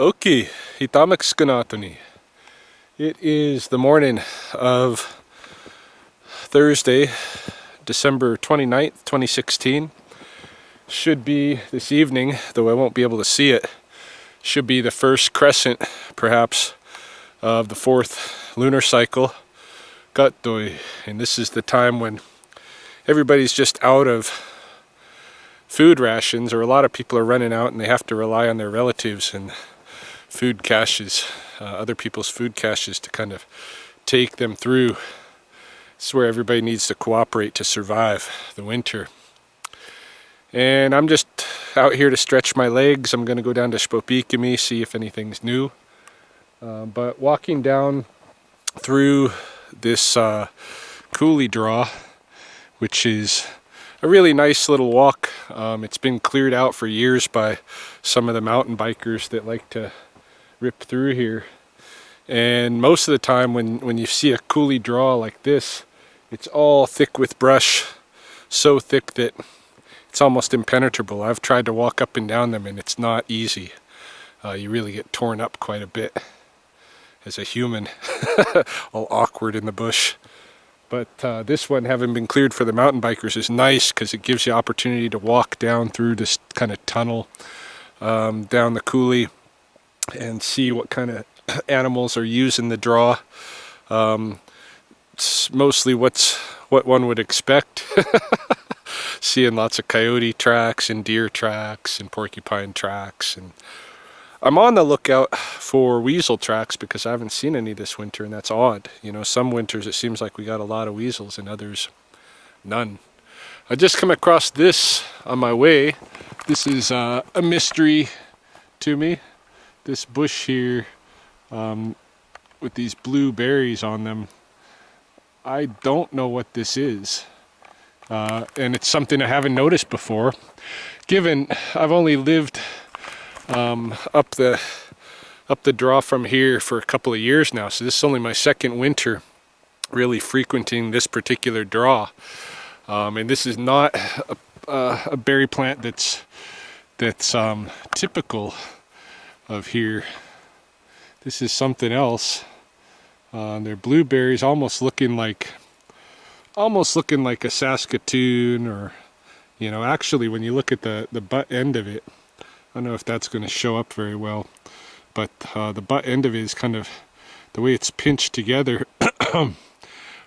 Okay, itamak skanatoni. It is the morning of Thursday, December 29th, 2016. Should be this evening, though I won't be able to see it, should be the first crescent, perhaps, of the fourth lunar cycle, Gatdoi. And this is the time when everybody's just out of food rations, or a lot of people are running out and they have to rely on their relatives and food caches, other people's food caches to kind of take them through. This is where everybody needs to cooperate to survive the winter. And I'm just out here to stretch my legs. I'm going to go down to Spopikami, see if anything's new. But walking down through this coulee draw, which is a really nice little walk. It's been cleared out for years by some of the mountain bikers that like to rip through here. And most of the time when you see a coulee draw like this, it's all thick with brush, so thick that it's almost impenetrable. I've tried to walk up and down them and it's not easy. You really get torn up quite a bit as a human, all awkward in the bush. But this one, having been cleared for the mountain bikers, is nice because it gives you opportunity to walk down through this kind of tunnel down the coulee and see what kind of animals are using the draw. It's mostly what one would expect. Seeing lots of coyote tracks and deer tracks and porcupine tracks. And I'm on the lookout for weasel tracks because I haven't seen any this winter, and that's odd. You know, some winters it seems like we got a lot of weasels and others none. I just come across this on my way. This is a mystery to me. This bush here with these blue berries on them. I don't know what this is. And it's something I haven't noticed before. Given I've only lived up the draw from here for a couple of years now, so this is only my second winter really frequenting this particular draw. And this is not a berry plant that's typical of here. This is something else. They're blueberries, almost looking like a Saskatoon, or, you know, actually when you look at the butt end of it, I don't know if that's going to show up very well, but the butt end of it is kind of the way it's pinched together, or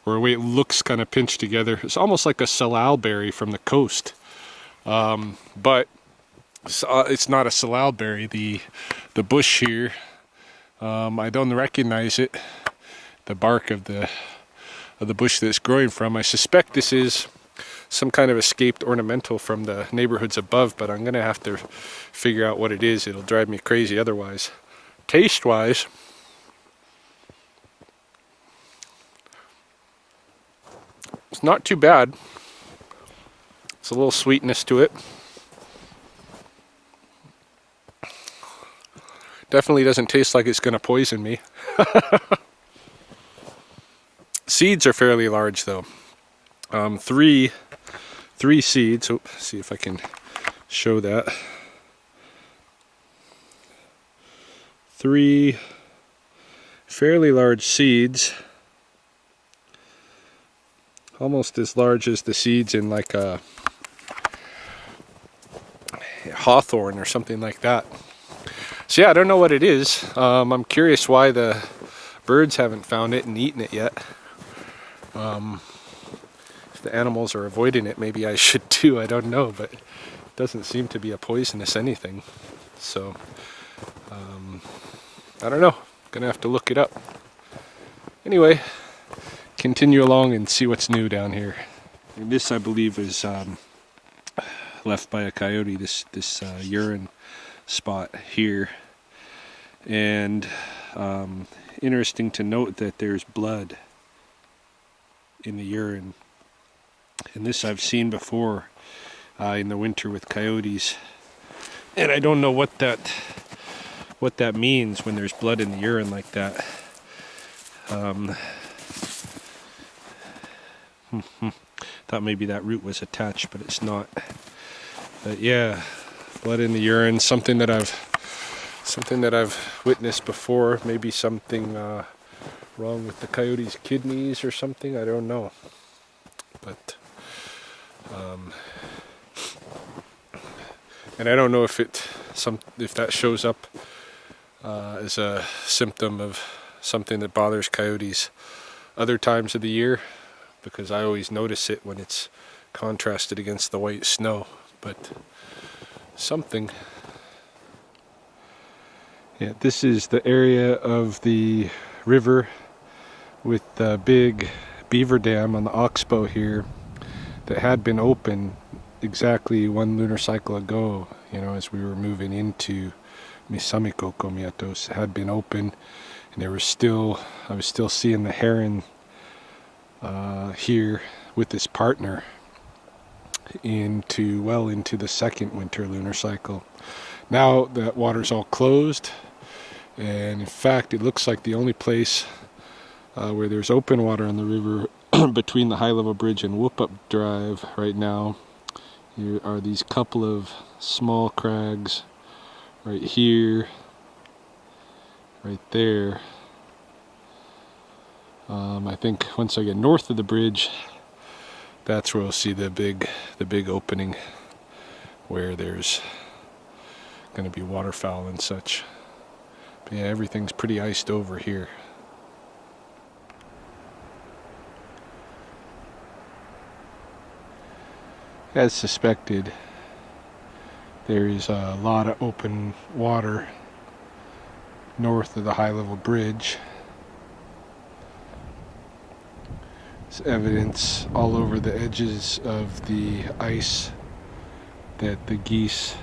the way it looks kind of pinched together. It's almost like a salal berry from the coast, but it's not a salal berry. The bush here, I don't recognize it. The bark of the bush that it's growing from. I suspect this is some kind of escaped ornamental from the neighborhoods above, but I'm gonna have to figure out what it is. It'll drive me crazy otherwise. Taste wise, it's not too bad. It's a little sweetness to it. Definitely doesn't taste like it's gonna poison me. Seeds are fairly large though. Three seeds. Oh, see if I can show that. 3 fairly large seeds. Almost as large as the seeds in like a hawthorn or something like that. So yeah, I don't know what it is. I'm curious why the birds haven't found it and eaten it yet. If the animals are avoiding it, maybe I should too, I don't know, but it doesn't seem to be a poisonous anything. So, I don't know, gonna have to look it up. Anyway, continue along and see what's new down here. And this, I believe, is left by a coyote, this urine spot here. And interesting to note that there's blood in the urine, and this I've seen before in the winter with coyotes, and I don't know what that means when there's blood in the urine like that. Thought maybe that root was attached, but it's not. But yeah, blood in the urine, something that I've something that I've witnessed before. Maybe something wrong with the coyote's kidneys or something. I don't know. But and I don't know if if that shows up as a symptom of something that bothers coyotes other times of the year, because I always notice it when it's contrasted against the white snow. But something. Yeah, this is the area of the river with the big beaver dam on the oxbow here that had been open exactly one lunar cycle ago, you know, as we were moving into Misamiko Komiatos. It had been open, and I was still seeing the heron here with his partner well into the second winter lunar cycle. Now that water's all closed, and in fact it looks like the only place where there's open water on the river between the high level bridge and Whoop Up Drive right now, here are these couple of small crags right here, right there. I think once I get north of the bridge, that's where we'll see the big opening where there's going to be waterfowl and such. But yeah, everything's pretty iced over here. As suspected, there is a lot of open water north of the high level bridge. There's evidence all over the edges of the ice that the geese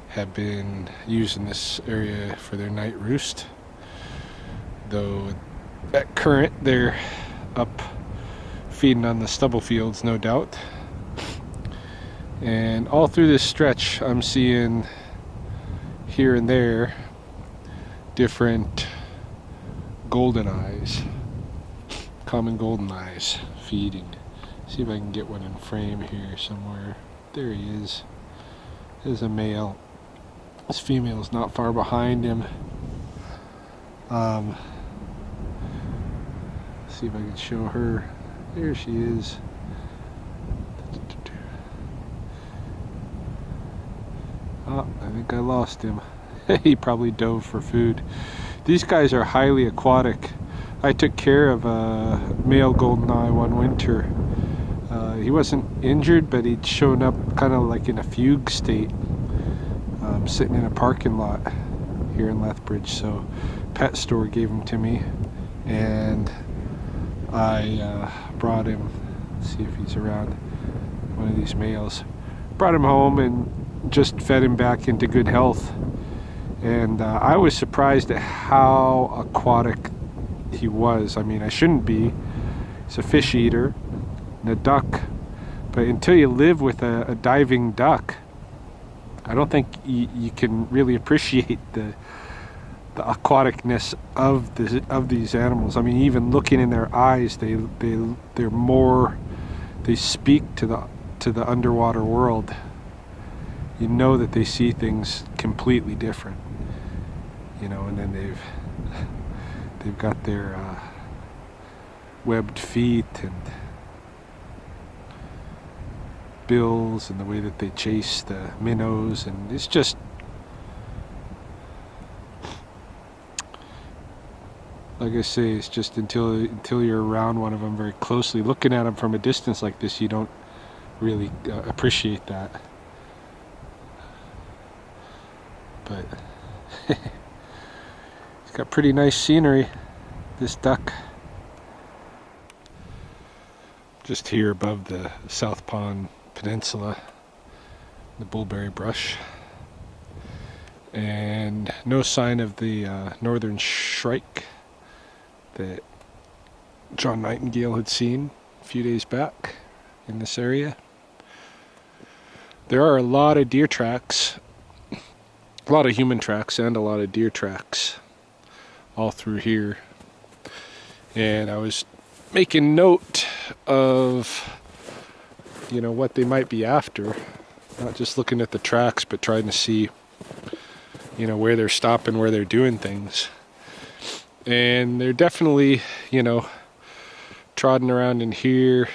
have been using this area for their night roost. Though at current they're up feeding on the stubble fields, no doubt. And all through this stretch I'm seeing here and there different goldeneyes, common goldeneyes feeding. See if I can get one in frame here somewhere. There he is. There's a male. This female is not far behind him. See if I can show her. There she is. Oh, I think I lost him. He probably dove for food. These guys are highly aquatic. I took care of a male goldeneye one winter. He wasn't injured, but he'd shown up kind of like in a fugue state, sitting in a parking lot here in Lethbridge. So pet store gave him to me, and I brought him. Let's see if he's around. One of these males. Brought him home and just fed him back into good health. And I was surprised at how aquatic he was. I mean, I shouldn't be. He's a fish eater and a duck. But until you live with a diving duck, I don't think you can really appreciate the aquaticness of these animals. I mean, even looking in their eyes, they're more, they speak to the underwater world. You know that they see things completely different, you know. And then they've got their webbed feet and bills, and the way that they chase the minnows, and it's just, like I say, it's just until you're around one of them very closely, looking at them from a distance like this, you don't really appreciate that. But it's got pretty nice scenery, this duck. Just here above the South Pond Peninsula, the bullberry brush. And no sign of the northern shrike that John Nightingale had seen a few days back in this area. There are a lot of deer tracks, a lot of human tracks, and a lot of deer tracks all through here. And I was making note of, you know, what they might be after, not just looking at the tracks, but trying to see, you know, where they're stopping, where they're doing things. And they're definitely, you know, trotting around in here,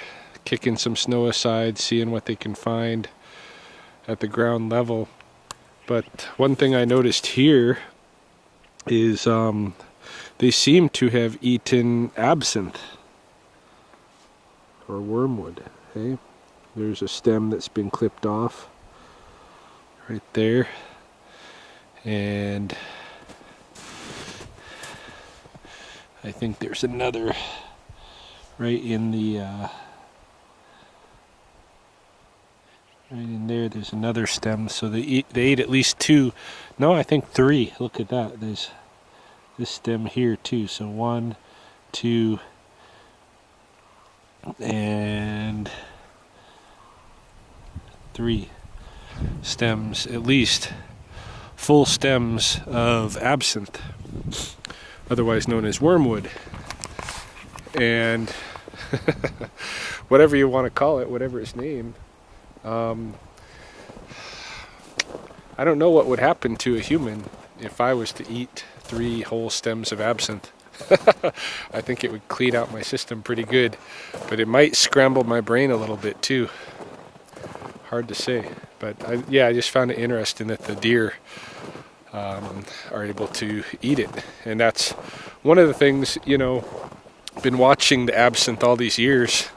kicking some snow aside, seeing what they can find at the ground level. But one thing I noticed here is they seem to have eaten absinthe or wormwood. Hey, there's a stem that's been clipped off right there, and I think there's another right in the right in there. There's another stem, so they ate at least 2. No, I think 3. Look at that. There's this stem here too. So 1, 2, and 3 stems, at least full stems of absinthe, otherwise known as wormwood. And whatever you want to call it, whatever it's named, I don't know what would happen to a human if I was to eat 3 whole stems of absinthe. I think it would clean out my system pretty good, but it might scramble my brain a little bit too. Hard to say, but I just found it interesting that the deer are able to eat it. And that's one of the things, you know, been watching the absinthe all these years,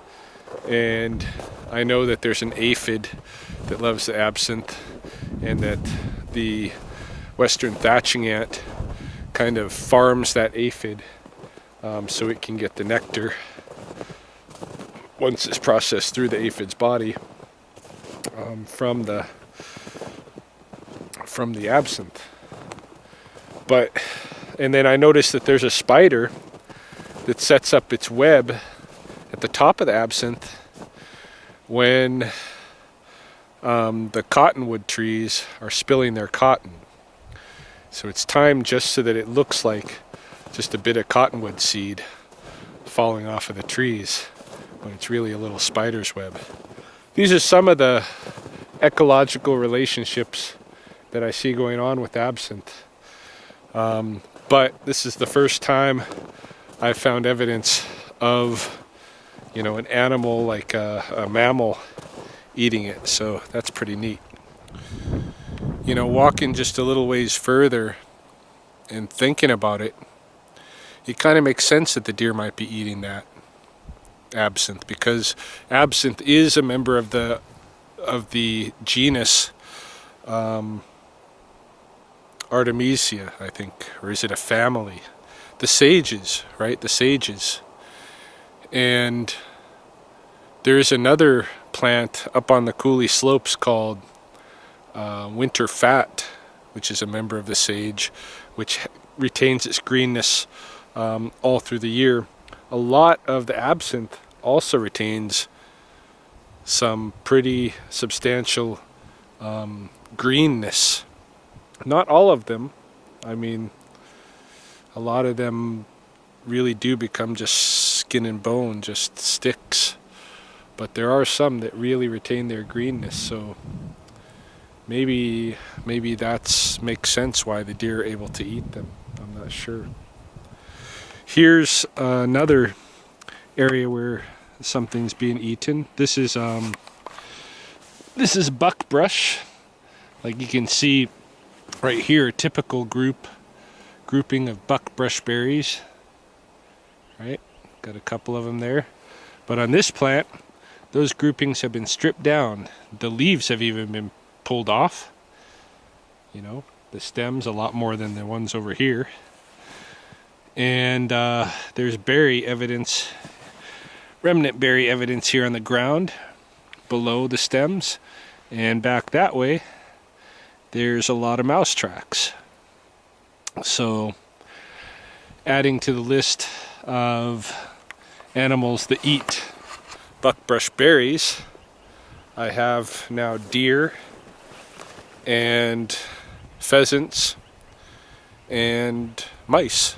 and I know that there's an aphid that loves the absinthe, and that the western thatching ant kind of farms that aphid so it can get the nectar once it's processed through the aphid's body from the absinthe. And then I noticed that there's a spider that sets up its web at the top of the absinthe when the cottonwood trees are spilling their cotton. So it's timed just so that it looks like just a bit of cottonwood seed falling off of the trees, when it's really a little spider's web. These are some of the ecological relationships that I see going on with absinthe. But this is the first time I've found evidence of, you know, an animal like a mammal eating it, so that's pretty neat. You know, walking just a little ways further and thinking about it, it kind of makes sense that the deer might be eating that absinthe, because absinthe is a member of the genus Artemisia, I think, or is it a family? The sages, right? The sages. And there's another plant up on the coulee slopes called winter fat, which is a member of the sage, which retains its greenness all through the year. A lot of the absinthe also retains some pretty substantial greenness. Not all of them. I mean, a lot of them really do become just skin and bone, just sticks. But there are some that really retain their greenness, so maybe that makes sense why the deer are able to eat them. I'm not sure. Here's another area where something's being eaten. This is buckbrush. Like you can see right here, a typical grouping of buckbrush berries. Right, got a couple of them there. But on this plant, those groupings have been stripped down. The leaves have even been pulled off. You know, the stems a lot more than the ones over here. And there's berry evidence, remnant berry evidence here on the ground below the stems. And back that way, there's a lot of mouse tracks. So, adding to the list of animals that eat buckbrush berries, I have now deer and pheasants and mice.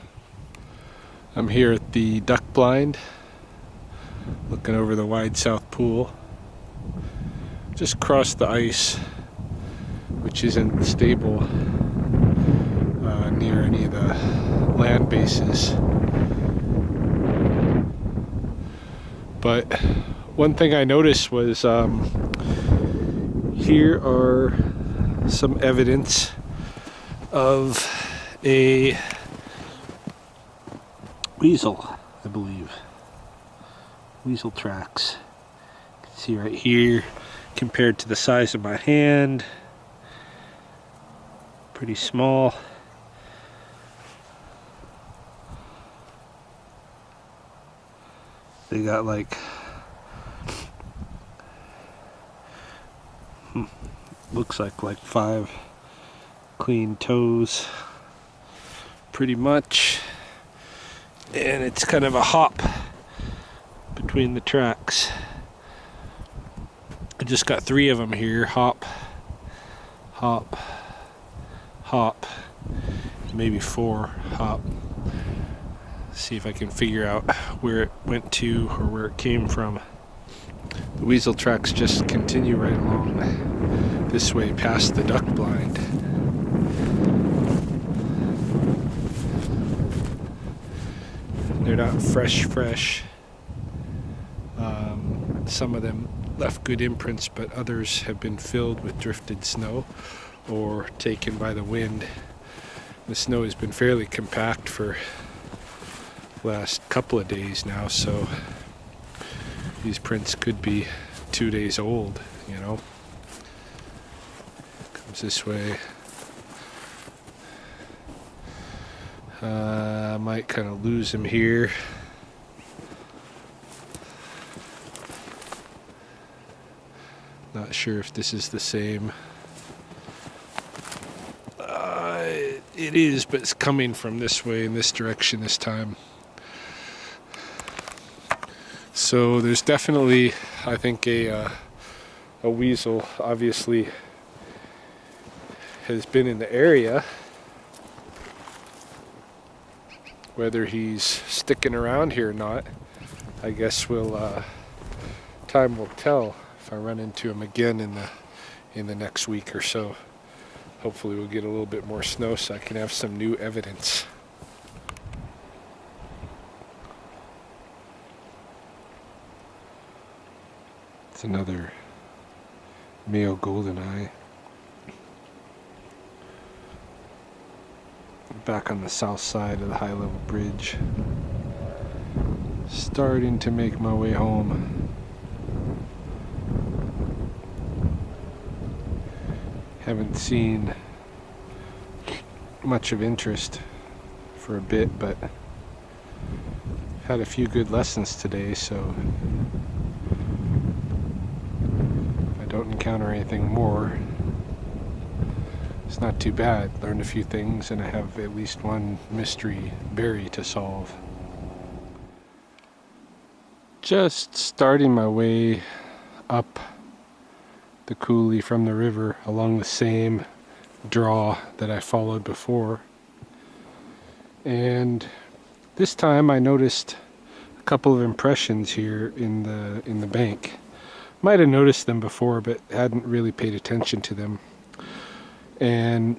I'm here at the duck blind, looking over the wide south pool. Just crossed the ice, which isn't stable. near any of the land bases. But one thing I noticed was here are some evidence of a weasel, I believe. Weasel tracks. You can see right here, compared to the size of my hand, pretty small. They got like looks like 5 clean toes, pretty much, and it's kind of a hop between the tracks. I just got 3 of them here. Hop, hop, hop, maybe 4 hop. See if I can figure out where it went to or where it came from. The weasel tracks just continue right along this way past the duck blind. They're not fresh. Some of them left good imprints, but others have been filled with drifted snow or taken by the wind. The snow has been fairly compact for the last couple of days now, so these prints could be 2 days old, you know. Comes this way. I might kind of lose him here. Not sure if this is the same. It is, but it's coming from this way, in this direction this time. So there's definitely, I think, a weasel obviously has been in the area. Whether he's sticking around here or not, I guess time will tell. If I run into him again in the next week or so, hopefully we'll get a little bit more snow so I can have some new evidence. It's another male goldeneye. Back on the south side of the high level bridge. Starting to make my way home. Haven't seen much of interest for a bit, but had a few good lessons today, so if I don't encounter anything more, it's not too bad. Learned a few things, and I have at least one mystery berry to solve. Just starting my way up the coulee from the river along the same draw that I followed before. And this time I noticed a couple of impressions here in the bank. Might have noticed them before, but hadn't really paid attention to them. And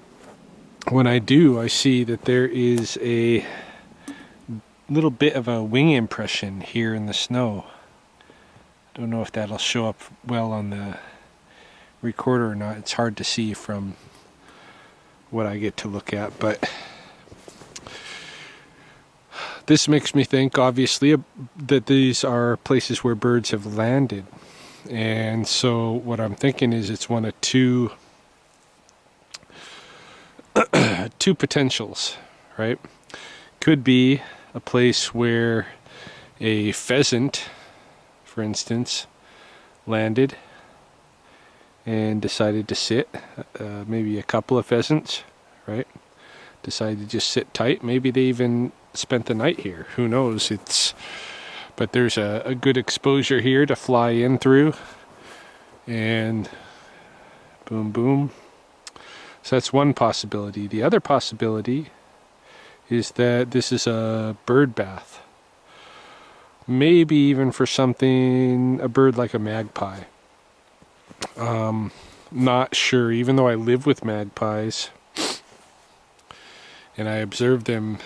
when I do, I see that there is a little bit of a wing impression here in the snow. I don't know if that'll show up well on the recorder or not. It's hard to see from what I get to look at, but this makes me think, obviously, that these are places where birds have landed. And so what I'm thinking is it's one of two potentials, right? Could be a place where a pheasant, for instance, landed and decided to sit. Maybe a couple of pheasants, right? Decided to just sit tight. Maybe they even spent the night here. Who knows? But there's a good exposure here to fly in through, and boom, boom. So that's one possibility. The other possibility is that this is a bird bath. Maybe even for a bird like a magpie. Not sure, even though I live with magpies and I observed them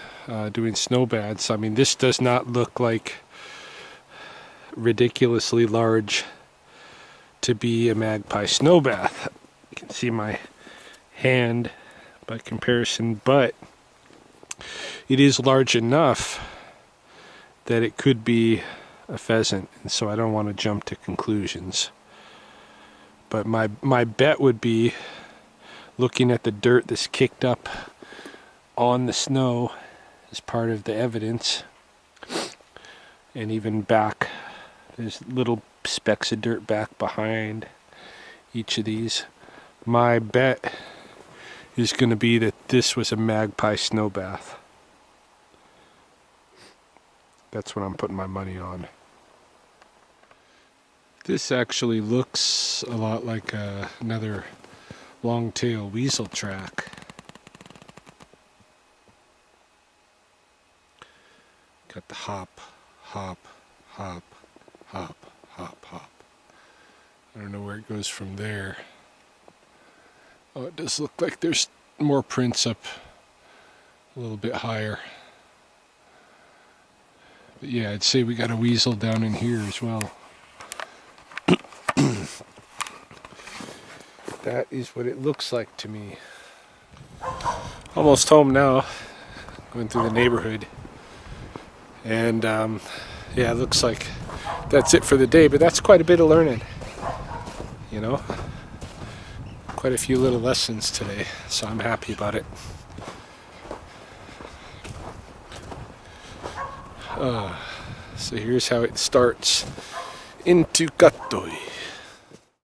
doing snow baths. I mean, this does not look like ridiculously large to be a magpie snow bath. You can see my hand by comparison, but it is large enough that it could be a pheasant, and so I don't want to jump to conclusions. But my bet would be, looking at the dirt that's kicked up on the snow as part of the evidence, and even back, there's little specks of dirt back behind each of these. My bet is going to be that this was a magpie snow bath. That's what I'm putting my money on. This actually looks a lot like another long-tail weasel track. Got the hop, hop, hop, hop, hop, hop. I don't know where it goes from there. Oh, it does look like there's more prints up a little bit higher. But yeah, I'd say we got a weasel down in here as well. That is what it looks like to me. Almost home now. Going through the neighborhood. And yeah, it looks like that's it for the day, but that's quite a bit of learning. You know? Quite a few little lessons today, so I'm happy about it. So here's how it starts into Katoi.